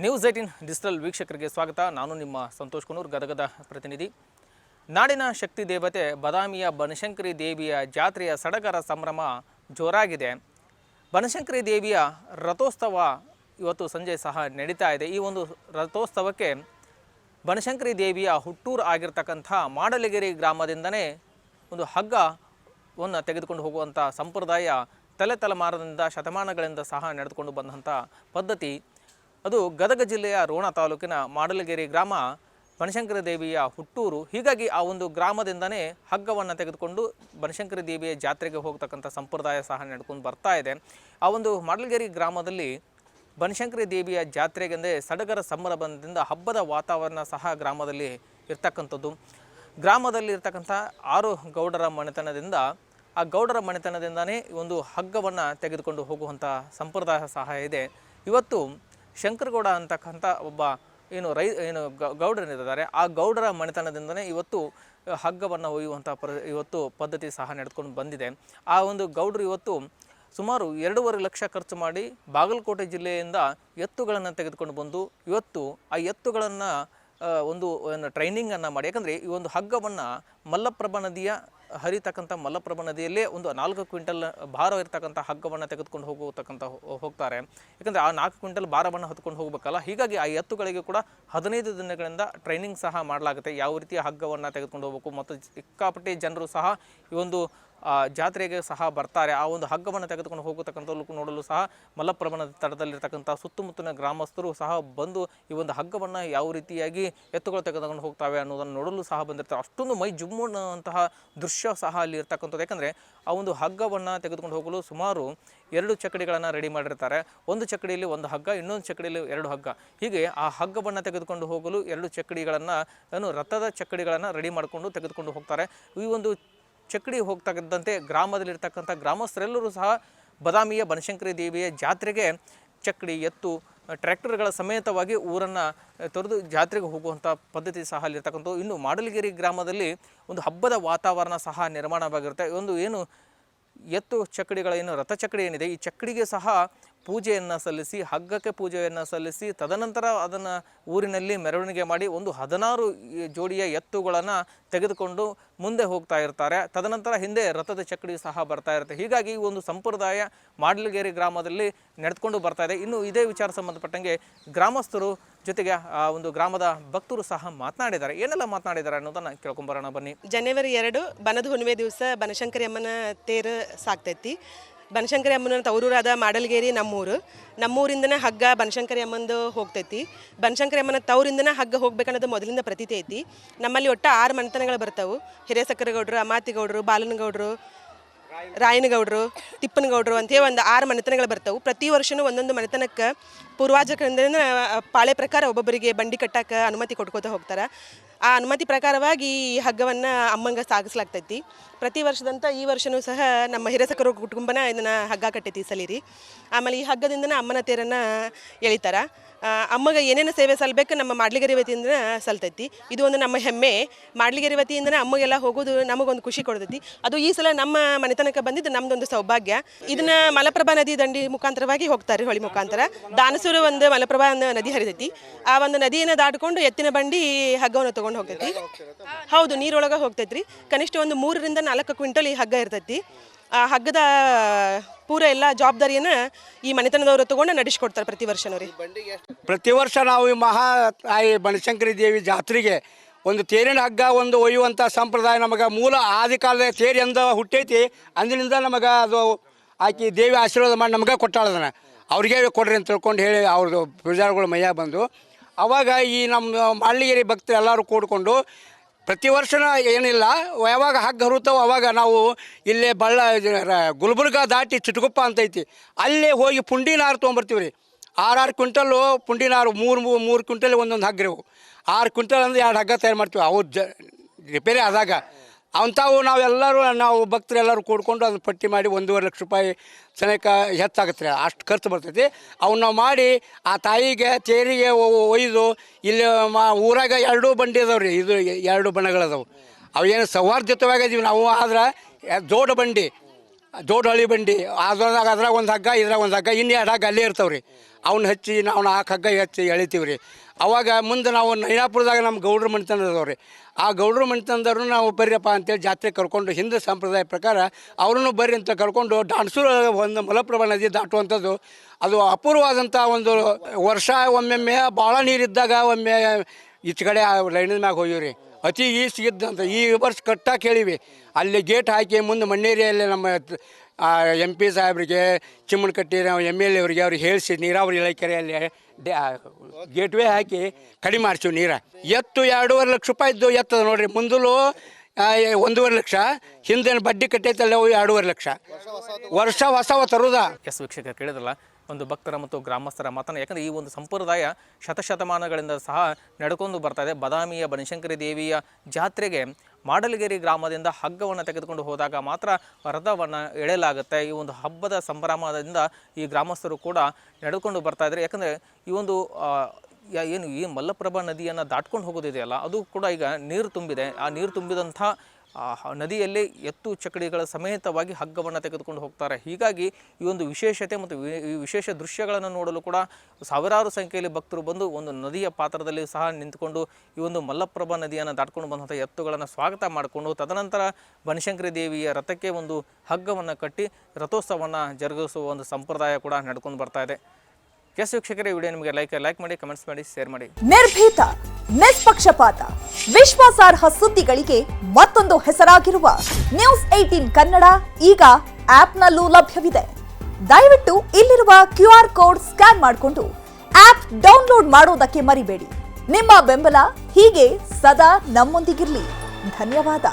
News18 digital ವೀಕ್ಷಕರಿಗೆ ಸ್ವಾಗತ. ನಾನು ನಿಮ್ಮ ಸಂತೋಷ್ ಕುನೂರ್, ಗದಗದ ಪ್ರತಿನಿಧಿ. ನಾಡಿನ ಶಕ್ತಿ ದೇವತೆ ಬದಾಮಿಯ ಬನಶಂಕರಿ ದೇವಿಯ ಜಾತ್ರೆಯ ಸಡಗರ ಸಂಭ್ರಮ ಜೋರಾಗಿದೆ. ಬನಶಂಕರಿ ದೇವಿಯ ರಥೋತ್ಸವ ಇವತ್ತು ಸಂಜೆ ಸಹ ನಡೀತಾ ಇದೆ. ಈ ಒಂದು ರಥೋತ್ಸವಕ್ಕೆ ಬನಶಂಕರಿ ದೇವಿಯ ಹುಟ್ಟೂರು ಆಗಿರ್ತಕ್ಕಂಥ ಮಾಡಲಗಿರಿ ಗ್ರಾಮದಿಂದನೇ ಒಂದು ಹಗ್ಗವನ್ನು ತೆಗೆದುಕೊಂಡು ಹೋಗುವಂಥ ಸಂಪ್ರದಾಯ ತಲೆತಲೆಮಾರದಿಂದ ಶತಮಾನಗಳಿಂದ ಸಹ ನಡೆದುಕೊಂಡು ಬಂದಂಥ ಪದ್ಧತಿ. ಅದು ಗದಗ ಜಿಲ್ಲೆಯ ರೋಣ ತಾಲೂಕಿನ ಮಾಡಲಗಿರಿ ಗ್ರಾಮ ಬನಶಂಕರಿ ದೇವಿಯ ಹುಟ್ಟೂರು. ಹೀಗಾಗಿ ಆ ಒಂದು ಗ್ರಾಮದಿಂದನೇ ಹಗ್ಗವನ್ನು ತೆಗೆದುಕೊಂಡು ಬನಶಂಕರಿ ದೇವಿಯ ಜಾತ್ರೆಗೆ ಹೋಗ್ತಕ್ಕಂಥ ಸಂಪ್ರದಾಯ ಸಹ ನಡ್ಕೊಂಡು ಬರ್ತಾ ಇದೆ. ಆ ಒಂದು ಮಾಡಲಗಿರಿ ಗ್ರಾಮದಲ್ಲಿ ಬನಶಂಕರಿ ದೇವಿಯ ಜಾತ್ರೆಗೆಂದೇ ಸಡಗರ ಸಂಭ್ರಮದಿಂದ ಹಬ್ಬದ ವಾತಾವರಣ ಸಹ ಗ್ರಾಮದಲ್ಲಿ ಇರ್ತಕ್ಕಂಥದ್ದು. ಗ್ರಾಮದಲ್ಲಿ ಇರ್ತಕ್ಕಂಥ 6 ಗೌಡರ ಮನೆತನದಿಂದ ಆ ಗೌಡರ ಮನೆತನದಿಂದನೇ ಒಂದು ಹಗ್ಗವನ್ನು ತೆಗೆದುಕೊಂಡು ಹೋಗುವಂಥ ಸಂಪ್ರದಾಯ ಸಹ ಇದೆ. ಇವತ್ತು ಶಂಕರಗೌಡ ಅಂತಕ್ಕಂಥ ಒಬ್ಬ ಗೌಡರಿದ್ದಾರೆ. ಆ ಗೌಡರ ಮನೆತನದಿಂದನೇ ಇವತ್ತು ಹಗ್ಗವನ್ನು ಒಯ್ಯುವಂಥ ಇವತ್ತು ಪದ್ಧತಿ ಸಹ ನಡೆದುಕೊಂಡು ಬಂದಿದೆ. ಆ ಒಂದು ಗೌಡರು ಇವತ್ತು ಸುಮಾರು 2.5 ಲಕ್ಷ ಖರ್ಚು ಮಾಡಿ ಬಾಗಲಕೋಟೆ ಜಿಲ್ಲೆಯಿಂದ ಎತ್ತುಗಳನ್ನು ತೆಗೆದುಕೊಂಡು ಬಂದು ಇವತ್ತು ಆ ಎತ್ತುಗಳನ್ನು ಒಂದು ಟ್ರೈನಿಂಗನ್ನು ಮಾಡಿ, ಯಾಕಂದರೆ ಈ ಒಂದು ಹಗ್ಗವನ್ನು ಮಲ್ಲಪ್ರಭಾ ನದಿಯ ಹರಿತಕ್ಕಂಥ ಮಲ್ಲಪ್ರಭಾ ನದಿಯಲ್ಲೇ ಒಂದು 4 ಕ್ವಿಂಟಲ್ ಭಾರ ಇರ್ತಕ್ಕಂಥ ಹಗ್ಗವನ್ನು ತೆಗೆದುಕೊಂಡು ಹೋಗ್ತಾರೆ. ಯಾಕಂದರೆ ಆ 4 ಕ್ವಿಂಟಲ್ ಭಾರವನ್ನು ಹೊತ್ಕೊಂಡು ಹೋಗಬೇಕಲ್ಲ. ಹೀಗಾಗಿ ಆ ಎತ್ತುಗಳಿಗೆ ಕೂಡ 15 ದಿನಗಳಿಂದ ಟ್ರೈನಿಂಗ್ ಸಹ ಮಾಡಲಾಗುತ್ತೆ, ಯಾವ ರೀತಿಯ ಹಗ್ಗವನ್ನು ತೆಗೆದುಕೊಂಡು ಹೋಗಬೇಕು. ಮತ್ತು ಸಿಕ್ಕಾಪಟ್ಟೆ ಜನರು ಸಹ ಈ ಒಂದು ಜಾತ್ರೆಗೆ ಸಹ ಬರ್ತಾರೆ. ಆ ಒಂದು ಹಗ್ಗವನ್ನು ತೆಗೆದುಕೊಂಡು ಹೋಗತಕ್ಕಂಥ ನೋಡಲು ಸಹ ಮಲ್ಲಪ್ರಭಾ ನದಿ ತಟದಲ್ಲಿರ್ತಕ್ಕಂಥ ಸುತ್ತಮುತ್ತಲಿನ ಗ್ರಾಮಸ್ಥರು ಸಹ ಬಂದು ಈ ಒಂದು ಹಗ್ಗವನ್ನು ಯಾವ ರೀತಿಯಾಗಿ ಎತ್ತುಗಳು ತೆಗೆದುಕೊಂಡು ಹೋಗ್ತವೆ ಅನ್ನೋದನ್ನು ನೋಡಲು ಸಹ ಬಂದಿರ್ತಾರೆ. ಅಷ್ಟೊಂದು ಮೈ ಜುಮ್ಮುವಂತಹ ದೃಶ್ಯ ಸಹ ಅಲ್ಲಿ ಇರ್ತಕ್ಕಂಥದ್ದು. ಯಾಕಂದರೆ ಆ ಒಂದು ಹಗ್ಗವನ್ನು ತೆಗೆದುಕೊಂಡು ಹೋಗಲು ಸುಮಾರು 2 ಚಕಡಿಗಳನ್ನು ರೆಡಿ ಮಾಡಿರ್ತಾರೆ. ಒಂದು ಚಕಡಿಯಲ್ಲಿ 1 ಹಗ್ಗ, ಇನ್ನೊಂದು ಚಕಡಿಯಲ್ಲಿ 2 ಹಗ್ಗ. ಹೀಗೆ ಆ ಹಗ್ಗವನ್ನು ತೆಗೆದುಕೊಂಡು ಹೋಗಲು 2 ಚಕಡಿಗಳನ್ನು ರಥದ ಚಕಡಿಗಳನ್ನು ರೆಡಿ ಮಾಡಿಕೊಂಡು ತೆಗೆದುಕೊಂಡು ಹೋಗ್ತಾರೆ. ಈ ಒಂದು ಚಕಡಿ ಹೋಗ್ತಕ್ಕಂತೆ ಗ್ರಾಮದಲ್ಲಿರ್ತಕ್ಕಂಥ ಗ್ರಾಮಸ್ಥರೆಲ್ಲರೂ ಸಹ ಬದಾಮಿಯ ಬನಶಂಕರಿ ದೇವಿಯ ಜಾತ್ರೆಗೆ ಚಕಡಿ, ಎತ್ತು, ಟ್ರ್ಯಾಕ್ಟರ್ಗಳ ಸಮೇತವಾಗಿ ಊರನ್ನು ತೊರೆದು ಜಾತ್ರೆಗೆ ಹೋಗುವಂಥ ಪದ್ಧತಿ ಸಹ ಅಲ್ಲಿರ್ತಕ್ಕಂಥದ್ದು. ಇನ್ನು ಮಾಡಲಗಿರಿ ಗ್ರಾಮದಲ್ಲಿ ಒಂದು ಹಬ್ಬದ ವಾತಾವರಣ ಸಹ ನಿರ್ಮಾಣವಾಗಿರುತ್ತೆ. ಒಂದು ಎತ್ತು ಚಕಡಿಗಳ ರಥ ಚಕಡಿ ಏನಿದೆ, ಈ ಚಕಡಿಗೆ ಸಹ ಪೂಜೆಯನ್ನು ಸಲ್ಲಿಸಿ, ಹಗ್ಗಕ್ಕೆ ಪೂಜೆಯನ್ನು ಸಲ್ಲಿಸಿ, ತದನಂತರ ಅದನ್ನು ಊರಿನಲ್ಲಿ ಮೆರವಣಿಗೆ ಮಾಡಿ ಒಂದು 16 ಜೋಡಿಯ ಎತ್ತುಗಳನ್ನು ತೆಗೆದುಕೊಂಡು ಮುಂದೆ ಹೋಗ್ತಾ ಇರ್ತಾರೆ. ತದನಂತರ ಹಿಂದೆ ರಥದ ಚಕಡಿ ಸಹ ಬರ್ತಾ ಇರುತ್ತೆ. ಹೀಗಾಗಿ ಈ ಒಂದು ಸಂಪ್ರದಾಯ ಮಾಡಲಗಿರಿ ಗ್ರಾಮದಲ್ಲಿ ನಡೆದುಕೊಂಡು ಬರ್ತಾ ಇದೆ. ಇನ್ನು ಇದೇ ವಿಚಾರ ಸಂಬಂಧಪಟ್ಟಂಗೆ ಗ್ರಾಮಸ್ಥರು ಜೊತೆಗೆ ಆ ಒಂದು ಗ್ರಾಮದ ಭಕ್ತರು ಸಹ ಮಾತನಾಡಿದ್ದಾರೆ. ಏನೆಲ್ಲ ಮಾತನಾಡಿದ್ದಾರೆ ಅನ್ನೋದನ್ನು ಕೇಳ್ಕೊಂಬರೋಣ ಬನ್ನಿ. ಜನವರಿ 2 ಬನದ ಹುಣ್ಣಿಮೆ ದಿವಸ ಬನಶಂಕರಿ ಅಮ್ಮನ ತೇರು ಸಾಕ್ತೈತಿ. ಬನಶಂಕರಿ ಅಮ್ಮನ ತವರೂರಾದ ಮಾಡಲಗೇರಿ ನಮ್ಮೂರಿಂದನೇ ಹಗ್ಗ ಬನಶಂಕರಿ ಅಮ್ಮಂದು ಹೋಗ್ತೈತಿ. ಬನಶಂಕರಿ ಅಮ್ಮನ ತವರಿಂದನೇ ಹಗ್ಗ ಹೋಗ್ಬೇಕನ್ನೋದು ಮೊದಲಿಂದ ಪ್ರತೀತಿ ಐತಿ. ನಮ್ಮಲ್ಲಿ ಒಟ್ಟು 6 ಮನೆತನಗಳು ಬರ್ತಾವೆ. ಹಿರೇಸಕ್ಕರಗೌಡರು, ಅಮಾತಿಗೌಡರು, ಬಾಲನಗೌಡರು, ರಾಯನಗೌಡರು, ತಿಪ್ಪನಗೌಡರು ಅಂತೇಳಿ ಒಂದು 6 ಮನೆತನಗಳು ಬರ್ತಾವೆ. ಪ್ರತಿ ವರ್ಷವೂ ಒಂದೊಂದು ಮನೆತನಕ್ಕೆ ಪೂರ್ವಾಜಕರಿಂದ ಪಾಳೆ ಪ್ರಕಾರ ಒಬ್ಬೊಬ್ಬರಿಗೆ ಬಂಡಿ ಕಟ್ಟಕ್ಕೆ ಅನುಮತಿ ಕೊಟ್ಕೋತಾ ಹೋಗ್ತಾರೆ. ಆ ಅನುಮತಿ ಪ್ರಕಾರವಾಗಿ ಈ ಹಗ್ಗವನ್ನು ಅಮ್ಮಂಗೆ ಸಾಗಿಸ್ಲಾಗ್ತೈತಿ. ಪ್ರತಿ ವರ್ಷದಂತ ಈ ವರ್ಷವೂ ಸಹ ನಮ್ಮ ಹಿರೇಸಕರು ಕುಟುಂಬನ ಇದನ್ನು ಹಗ್ಗ ಕಟ್ಟೈತಿ ಸಲೀರಿ. ಆಮೇಲೆ ಈ ಹಗ್ಗದಿಂದನೇ ಅಮ್ಮನ ತೇರನ್ನು ಎಳಿತಾರೆ. ಅಮ್ಮಗೆ ಏನೇನು ಸೇವೆ ಸಲ್ಲಬೇಕು ನಮ್ಮ ಮಾಡಲಗಿರಿ ವತಿಯಿಂದ ಸಲ್ತೈತಿ. ಇದು ಒಂದು ನಮ್ಮ ಹೆಮ್ಮೆ. ಮಾಡಲಗಿರಿ ವತಿಯಿಂದನೇ ಅಮ್ಮಗೆಲ್ಲ ಹೋಗೋದು ನಮಗೊಂದು ಖುಷಿ ಕೊಡ್ತೈತಿ. ಅದು ಈ ಸಲ ನಮ್ಮ ಮನೆತನಕ್ಕೆ ಬಂದಿದ್ದು ನಮ್ಮದೊಂದು ಸೌಭಾಗ್ಯ. ಇದನ್ನು ಮಲಪ್ರಭಾ ನದಿ ದಂಡಿ ಮುಖಾಂತರವಾಗಿ ಹೋಗ್ತಾರೆ, ಹೊಳಿ ಮುಖಾಂತರ. ದಾನಸೂರು ಒಂದು ಮಲಪ್ರಭಾ ನದಿ ಹರಿತೈತಿ. ಆ ಒಂದು ನದಿಯನ್ನು ದಾಟಿಕೊಂಡು ಎತ್ತಿನ ಬಂಡಿ ಹಗ್ಗವನ್ನು ತೊಗೊಂಡು ಹೋಗ್ತೈತಿ. ಹೌದು, ನೀರೊಳಗೆ ಹೋಗ್ತೈತ್ರಿ. ಕನಿಷ್ಠ ಒಂದು 3 ರಿಂದ 4 ಕ್ವಿಂಟಲ್ ಈ ಹಗ್ಗ ಇರ್ತೈತಿ. ಆ ಹಗ್ಗದ ಪೂರ ಎಲ್ಲ ಜವಾಬ್ದಾರಿಯನ್ನು ಈ ಮನೆತನದವರು ತಗೊಂಡು ನಡೆಸ್ಕೊಡ್ತಾರೆ ಪ್ರತಿ ವರ್ಷನೂ ರೀ. ಪ್ರತಿ ವರ್ಷ ನಾವು ಈ ತಾಯಿ ಬನಶಂಕರಿ ದೇವಿ ಜಾತ್ರೆಗೆ ಒಂದು ತೇರಿನ ಹಗ್ಗ ಒಂದು ಒಯ್ಯುವಂಥ ಸಂಪ್ರದಾಯ ನಮಗೆ ಮೂಲ ಆದಿ ಕಾಲದ ತೇರಿ ಅಂದ ಹುಟ್ಟೈತಿ. ಅಂದಿನಿಂದ ನಮಗೆ ಅದು ಆಕಿ ದೇವಿ ಆಶೀರ್ವಾದ ಮಾಡಿ ನಮಗೆ ಕೊಟ್ಟಾಳದನ್ನ. ಅವ್ರಿಗೆ ಕೊಡ್ರಿ ಅಂತ ತಿಳ್ಕೊಂಡು ಹೇಳಿ ಅವ್ರದ್ದು ಪೂಜಾರಿಗಳು ಮೈಯಾಗ ಬಂದು ಅವಾಗ ಈ ನಮ್ಮ ಮಾಡಲಗಿರಿ ಭಕ್ತರು ಎಲ್ಲರೂ ಕೂಡಿಕೊಂಡು ಪ್ರತಿ ವರ್ಷನ ಏನಿಲ್ಲ, ಯಾವಾಗ ಹಗ್ಗ ಹರುತ್ತೋ ಅವಾಗ ನಾವು ಇಲ್ಲೇ ಗುಲ್ಬರ್ಗ ದಾಟಿ ಚಿಟಗುಪ್ಪ ಅಂತೈತಿ, ಅಲ್ಲೇ ಹೋಗಿ ಪುಂಡಿನಾರು ತೊಗೊಂಬರ್ತೀವಿ ರೀ. 6 ಕ್ವಿಂಟಲ್ಲು ಪುಂಡಿನಾರು, 3 ಕ್ವಿಂಟಲ್ ಒಂದೊಂದು ಹಗ್ಗ ರೀ. 6 ಕ್ವಿಂಟಲ್ ಅಂದ್ರೆ 2 ಹಗ್ಗ ತಯಾರು ಮಾಡ್ತೀವಿ. ಅವು ರಿಪೇರಿ ಆದಾಗ ಅಂಥವು ನಾವು ಭಕ್ತರೆಲ್ಲರೂ ಕೂಡ್ಕೊಂಡು ಅದನ್ನು ಪಟ್ಟಿ ಮಾಡಿ 1.5 ಲಕ್ಷ ರೂಪಾಯಿ ಸನೇಕ ಹೆಚ್ಚಾಗುತ್ತೆ ರೀ. ಅಷ್ಟು ಖರ್ಚು ಬರ್ತೈತಿ. ಅವನ್ನ ನಾವು ಮಾಡಿ ಆ ತಾಯಿಗೆ ತೇರಿಗೆ ಒಯ್ದು ಇಲ್ಲಿ ಊರಾಗ 2 ಬಂಡಿ ಅದಾವೆ ರೀ. ಇದು 2 ಬಣ್ಣಗಳದಾವೆ. ಅವೇನು ಸೌಹಾರ್ದಯುತವಾಗಿದ್ದೀವಿ ನಾವು. ಆದ್ರೆ ಜೋಡು ಬಂಡಿ, ಜೋಡು ಹಳಿ ಬಂಡಿ, ಅದ್ರಾಗ ಒಂದು ಹಗ್ಗ, ಇದ್ರಾಗ ಒಂದು ಹಗ್ಗ, ಇನ್ನು 2 ಹಗ್ಗ ಅಲ್ಲೇ ಇರ್ತಾವೆ ರೀ. ಅವ್ನ ಹಚ್ಚಿ ನಾವು ನಾಲ್ಕು ಹಗ್ಗ ಹಚ್ಚಿ ಎಳಿತೀವಿ ರೀ. ಅವಾಗ ಮುಂದೆ ನಾವು ನೈನಾಪುರದಾಗ ನಮ್ಮ ಗೌಡ್ರ ಮನೆತನ ಅದಾವ್ರಿ. ಆ ಗೌಡ್ರ ಮನೆತನದವ್ರು ನಾವು ಬರ್ರಿಯಪ್ಪ ಅಂತೇಳಿ ಜಾತ್ರೆ ಕರ್ಕೊಂಡು ಹಿಂದೆ ಸಂಪ್ರದಾಯ ಪ್ರಕಾರ ಅವ್ರನ್ನೂ ಬರ್ರಿ ಅಂತ ಕರ್ಕೊಂಡು ಡಾನ್ಸೂರು ಒಂದು ಮಲಪ್ರಭಾ ನದಿ ದಾಟುವಂಥದ್ದು ಅದು ಅಪೂರ್ವವಾದಂಥ ಒಂದು ವರ್ಷ. ಒಮ್ಮೊಮ್ಮೆ ಭಾಳ ನೀರಿದ್ದಾಗ ಒಮ್ಮೆ ಈಚೆ ಕಡೆ ಲೈನಿನ ಮ್ಯಾಗ ಹೋಗಿವ್ರಿ. ಅತಿ ಈಸಿಗಿದ್ದಂತ ಈ ವರ್ಷ ಕಟ್ಟಾಗಿ ಕೇಳಿವಿ. ಅಲ್ಲಿ ಗೇಟ್ ಹಾಕಿ ಮುಂದೆ ಮಣ್ಣೇರಿಯಲ್ಲಿ ನಮ್ಮ MP ಸಾಹೇಬ್ರಿಗೆ, ಚಿಮ್ಮನಕಟ್ಟಿ MLA ಅವರಿಗೆ ಅವ್ರಿಗೆ ಹೇಳಿಸಿ ನೀರಾವರಿ ಇಲಾಖೆಯಲ್ಲಿ ಗೇಟ್ವೇ ಹಾಕಿ ಕಡಿಮೆ ಮಾಡಿಸಿವಿ ನೀರು. ಎತ್ತು 2.5 ಲಕ್ಷ ರೂಪಾಯಿ ಇದ್ದು ಎತ್ತದ ನೋಡ್ರಿ. ಮುಂದಲು 1.5 ಲಕ್ಷ, ಹಿಂದೇನು ಬಡ್ಡಿ ಕಟ್ಟೈತಲ್ಲ 2.5 ಲಕ್ಷ ವರ್ಷ ಹೊಸವ ತರುದ. ಎಸ್ ವೀಕ್ಷಕ ಕೇಳಿದ್ರಲ್ಲ ಒಂದು ಭಕ್ತರ ಮತ್ತು ಗ್ರಾಮಸ್ಥರ ಮಾತನ್ನು. ಯಾಕಂದರೆ ಈ ಒಂದು ಸಂಪ್ರದಾಯ ಶತಶತಮಾನಗಳಿಂದ ಸಹ ನಡ್ಕೊಂಡು ಬರ್ತಾ ಇದೆ. ಬದಾಮಿಯ ಬನಶಂಕರಿ ದೇವಿಯ ಜಾತ್ರೆಗೆ ಮಾಡಲಗೇರಿ ಗ್ರಾಮದಿಂದ ಹಗ್ಗವನ್ನು ತೆಗೆದುಕೊಂಡು ಹೋದಾಗ ಮಾತ್ರ ರಥವನ್ನು ಎಳೆಯಲಾಗುತ್ತೆ. ಈ ಒಂದು ಹಬ್ಬದ ಸಂಭ್ರಮದಿಂದ ಈ ಗ್ರಾಮಸ್ಥರು ಕೂಡ ನಡೆದುಕೊಂಡು ಬರ್ತಾ ಇದ್ದಾರೆ. ಯಾಕಂದರೆ ಈ ಒಂದು ಏನು ಈ ಮಲ್ಲಪ್ರಭಾ ನದಿಯನ್ನು ದಾಟ್ಕೊಂಡು ಹೋಗೋದಿದೆಯಲ್ಲ, ಅದು ಕೂಡ ಈಗ ನೀರು ತುಂಬಿದೆ. ಆ ನೀರು ತುಂಬಿದಂಥ ನದಿಯಲ್ಲಿ ಎತ್ತು ಚಕಡಿಗಳ ಸಮೇತವಾಗಿ ಹಗ್ಗವನ್ನು ತೆಗೆದುಕೊಂಡು ಹೋಗ್ತಾರೆ. ಹೀಗಾಗಿ ಈ ಒಂದು ವಿಶೇಷತೆ ಮತ್ತು ಈ ವಿಶೇಷ ದೃಶ್ಯಗಳನ್ನು ನೋಡಲು ಕೂಡ ಸಾವಿರಾರು ಸಂಖ್ಯೆಯಲ್ಲಿ ಭಕ್ತರು ಬಂದು ಒಂದು ನದಿಯ ಪಾತ್ರದಲ್ಲಿ ಸಹ ನಿಂತುಕೊಂಡು ಈ ಒಂದು ಮಲ್ಲಪ್ರಭಾ ನದಿಯನ್ನು ದಾಟ್ಕೊಂಡು ಬಂದಂಥ ಎತ್ತುಗಳನ್ನು ಸ್ವಾಗತ ಮಾಡಿಕೊಂಡು ತದನಂತರ ಬನಶಂಕರಿ ದೇವಿಯ ರಥಕ್ಕೆ ಒಂದು ಹಗ್ಗವನ್ನು ಕಟ್ಟಿ ರಥೋತ್ಸವವನ್ನು ಜರುಗಿಸುವ ಒಂದು ಸಂಪ್ರದಾಯ ಕೂಡ ನಡ್ಕೊಂಡು ಬರ್ತಾ ಇದೆ. ಎಸ್ ವೀಕ್ಷಕರೇ, ವಿಡಿಯೋ ನಿಮಗೆ ಲೈಕ್ ಮಾಡಿ, ಕಮೆಂಟ್ಸ್ ಮಾಡಿ, ಶೇರ್ ಮಾಡಿ. ನಿರ್ಭೀತ, ನಿಷ್ಪಕ್ಷಪಾತ, ವಿಶ್ವಾಸಾರ್ಹ ಸುದ್ದಿಗಳಿಗೆ ಮತ್ತೊಂದು ಹೆಸರಾಗಿರುವ ನ್ಯೂಸ್ 18 ಕನ್ನಡ ಈಗ ಆಪ್ನಲ್ಲೂ ಲಭ್ಯವಿದೆ. ದಯವಿಟ್ಟು ಇಲ್ಲಿರುವ QR ಕೋಡ್ ಸ್ಕ್ಯಾನ್ ಮಾಡಿಕೊಂಡು ಆಪ್ ಡೌನ್ಲೋಡ್ ಮಾಡೋದಕ್ಕೆ ಮರಿಬೇಡಿ. ನಿಮ್ಮ ಬೆಂಬಲ ಹೀಗೆ ಸದಾ ನಮ್ಮೊಂದಿಗಿರಲಿ. ಧನ್ಯವಾದ.